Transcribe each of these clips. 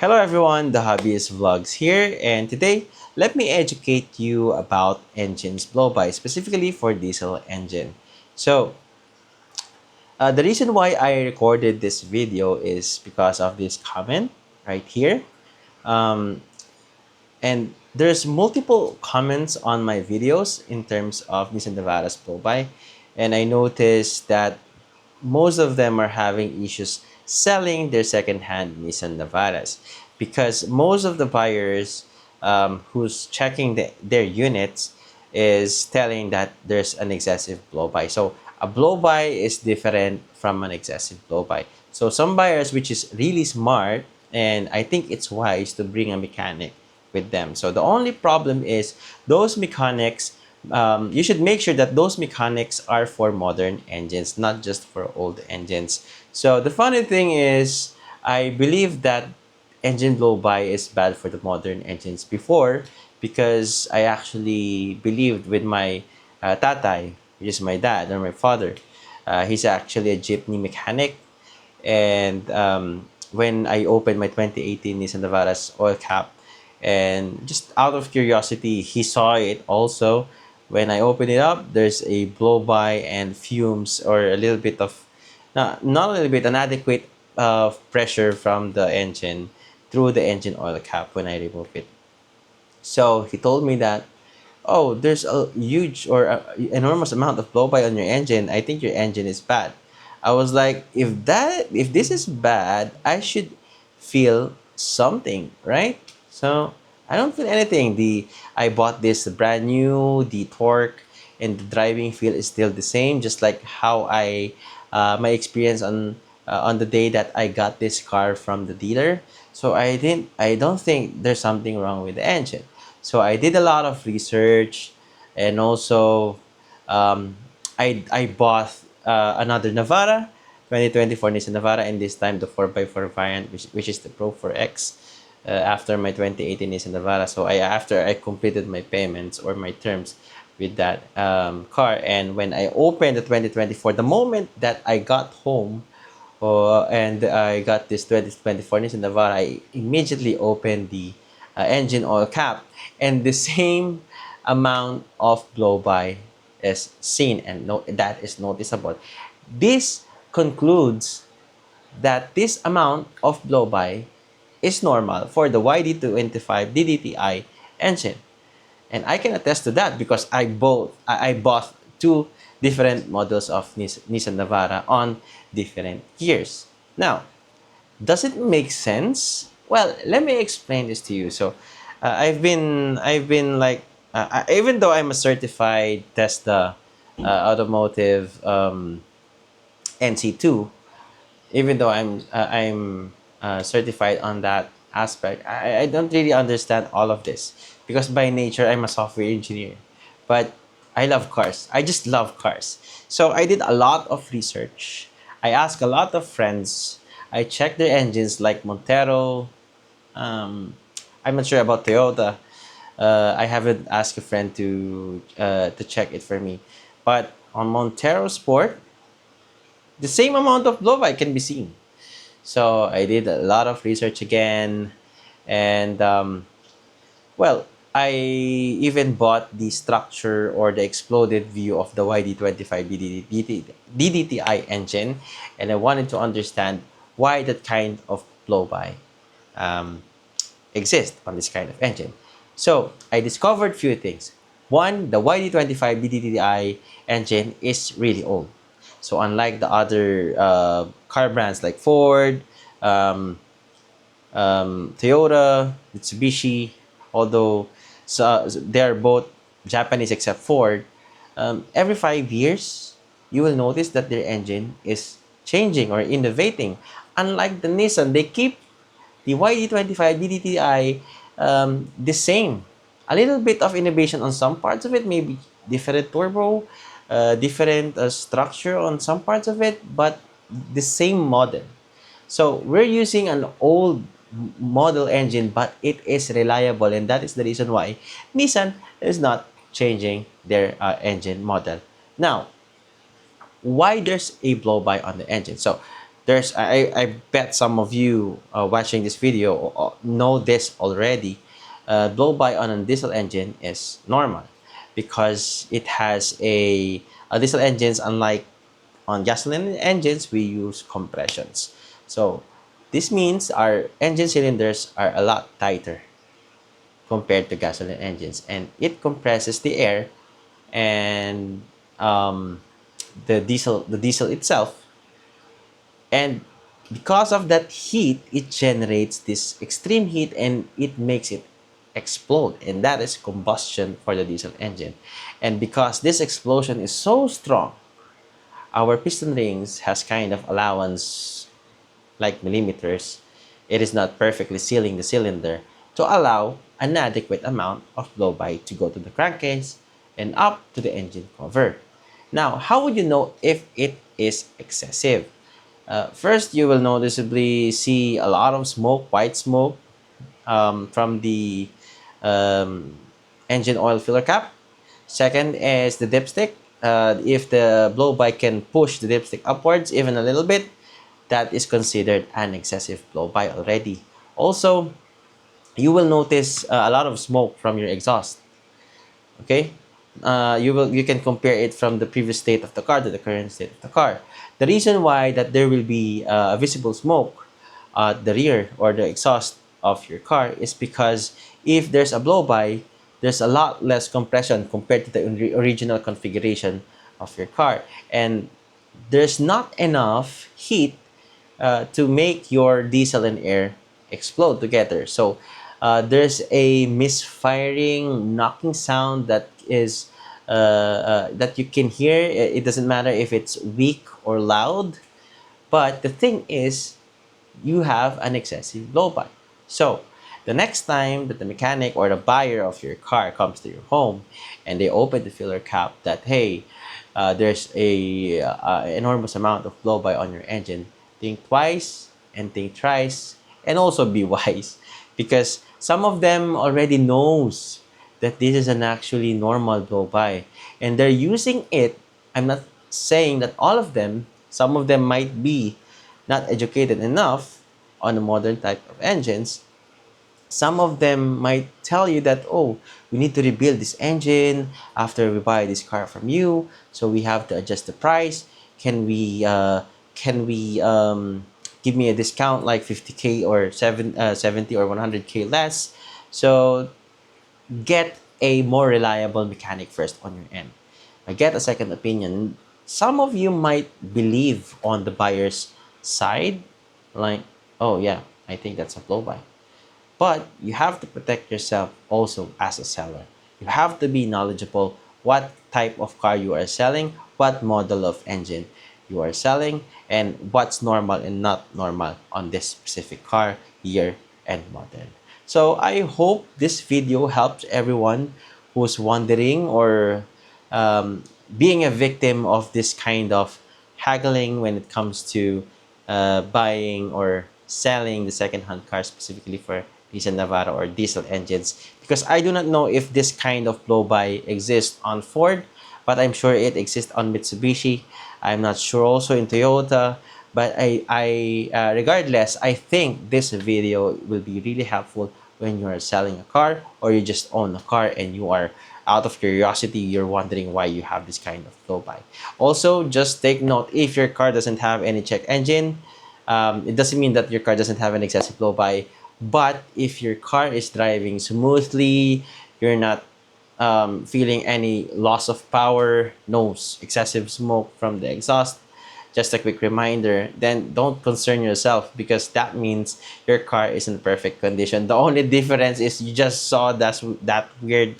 Hello everyone, the Hobbyist Vlogs here, and today let me educate you about engines blow-by, specifically for diesel engine. So, the reason why I recorded this video is because of this comment right here. Um, and there's multiple comments on my videos in terms of Nissan Navara's blow-by, and I noticed that most of them are having issues selling their second-hand Nissan Navaras because most of the buyers who's checking their units is telling that there's an excessive blow-by. So a blow-by is different from an excessive blow-by. So some buyers, which is really smart, and I think it's wise to bring a mechanic with them. So the only problem is those mechanics, you should make sure that those mechanics are for modern engines, not just for old engines. So the funny thing is, I believe that engine blow-by is bad for the modern engines before, because I actually believed with my tatay, which is my dad or my father. He's actually a jeepney mechanic, and when I opened my 2018 Nissan Navara's oil cap, and just out of curiosity, he saw it also. When I opened it up, there's a blow-by and fumes, or a little bit of, not a little bit, an adequate pressure from the engine through the engine oil cap when I remove it. So he told me that, oh, there's a huge or enormous amount of blow-by on your engine. I think your engine is bad. I was like, if this is bad, I should feel something, right? So I don't feel anything. I bought this brand new. The torque and the driving feel is still the same, just like how my experience on the day that I got this car from the dealer. So I don't think there's something wrong with the engine. So I did a lot of research, and also um, I bought another Navara, 2024 Nissan Navara, and this time the 4x4 variant, which is the Pro 4X. After my 2018 Nissan Navara, so after I completed my payments or my terms with that car, and when I opened the 2024, the moment that I got home, and I got this 2024 Nissan Navara, I immediately opened the engine oil cap, and the same amount of blow-by is seen, and that is noticeable. This concludes that this amount of blow-by is normal for the YD25 DDTI engine. And I can attest to that because I bought two different models of Nissan Navara on different years. Now, does it make sense? Well, let me explain this to you. So, I've been like, even though I'm a certified Tesla automotive NC2, even though I'm certified on that aspect, I don't really understand all of this because by nature I'm a software engineer. But I love cars. I just love cars. So I did a lot of research. I asked a lot of friends. I checked their engines like Montero. Um, I'm not sure about Toyota. I haven't asked a friend to check it for me. But on Montero Sport, the same amount of blow-by can be seen. So I did a lot of research again, and well, I even bought the structure or the exploded view of the YD25 DDTI engine, and I wanted to understand why that kind of blow-by um, exists on this kind of engine. So I discovered few things. One, the YD25 DDTI engine is really old. So unlike the other car brands like Ford, um, Toyota, Mitsubishi, although they're both Japanese except Ford, every 5 years you will notice that their engine is changing or innovating. Unlike the Nissan, they keep the YD25 DDTI the same. A little bit of innovation on some parts of it, maybe different turbo, different structure on some parts of it, but the same model. So we're using an old model engine, but it is reliable, and that is the reason why Nissan is not changing their engine model. Now, why there's a blow-by on the engine? So I bet some of you watching this video know this already, blow-by on a diesel engine is normal because it has a diesel engines, unlike on gasoline engines, we use compressions. So this means our engine cylinders are a lot tighter compared to gasoline engines, and it compresses the air, and um, the diesel itself, and because of that heat, it generates this extreme heat and it makes it explode, and that is combustion for the diesel engine. And because this explosion is so strong, our piston rings has kind of allowance, like millimeters. It is not perfectly sealing the cylinder to allow an adequate amount of blow-by to go to the crankcase and up to the engine cover. Now, how would you know if it is excessive? First, you will noticeably see a lot of smoke, white smoke, from the um, engine oil filler cap. Second is the dipstick. If the blow-by can push the dipstick upwards even a little bit, that is considered an excessive blow-by already. Also, you will notice a lot of smoke from your exhaust. Okay, you can compare it from the previous state of the car to the current state of the car. The reason why that there will be a visible smoke at the rear or the exhaust of your car is because if there's a blow-by, there's a lot less compression compared to the original configuration of your car, and there's not enough heat to make your diesel and air explode together. So there's a misfiring knocking sound that you can hear. It doesn't matter if it's weak or loud, but the thing is, you have an excessive blow-by. So the next time that the mechanic or the buyer of your car comes to your home and they open the filler cap that, hey, there's a enormous amount of blow-by on your engine, think twice and think thrice, and also be wise, because some of them already knows that this is an actually normal blow-by and they're using it. I'm not saying that all of them. Some of them might be not educated enough on the modern type of engines. Some of them might tell you that, oh, we need to rebuild this engine after we buy this car from you, so we have to adjust the price. Can we give me a discount like 50K or 70 or 100K less? So get a more reliable mechanic first on your end. Get a second opinion. Some of you might believe on the buyer's side, like, oh yeah, I think that's a blow-by. But you have to protect yourself also as a seller. You have to be knowledgeable what type of car you are selling, what model of engine you are selling, and what's normal and not normal on this specific car, year, and model. So I hope this video helps everyone who's wondering or being a victim of this kind of haggling when it comes to buying or selling the second-hand car, specifically for Nissan Navara or diesel engines, because I do not know if this kind of blow-by exists on Ford, but I'm sure it exists on Mitsubishi. I'm not sure also in Toyota, but regardless, I think this video will be really helpful when you are selling a car or you just own a car and you are out of curiosity, you're wondering why you have this kind of blow-by. Also, just take note, if your car doesn't have any check engine, it doesn't mean that your car doesn't have an excessive blow-by, but if your car is driving smoothly, you're not feeling any loss of power, no excessive smoke from the exhaust, just a quick reminder, then don't concern yourself, because that means your car is in perfect condition. The only difference is you just saw that weird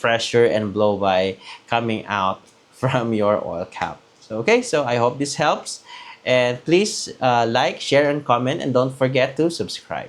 pressure and blow by coming out from your oil cap. So, okay, so I hope this helps. And please like, share, and comment, and don't forget to subscribe.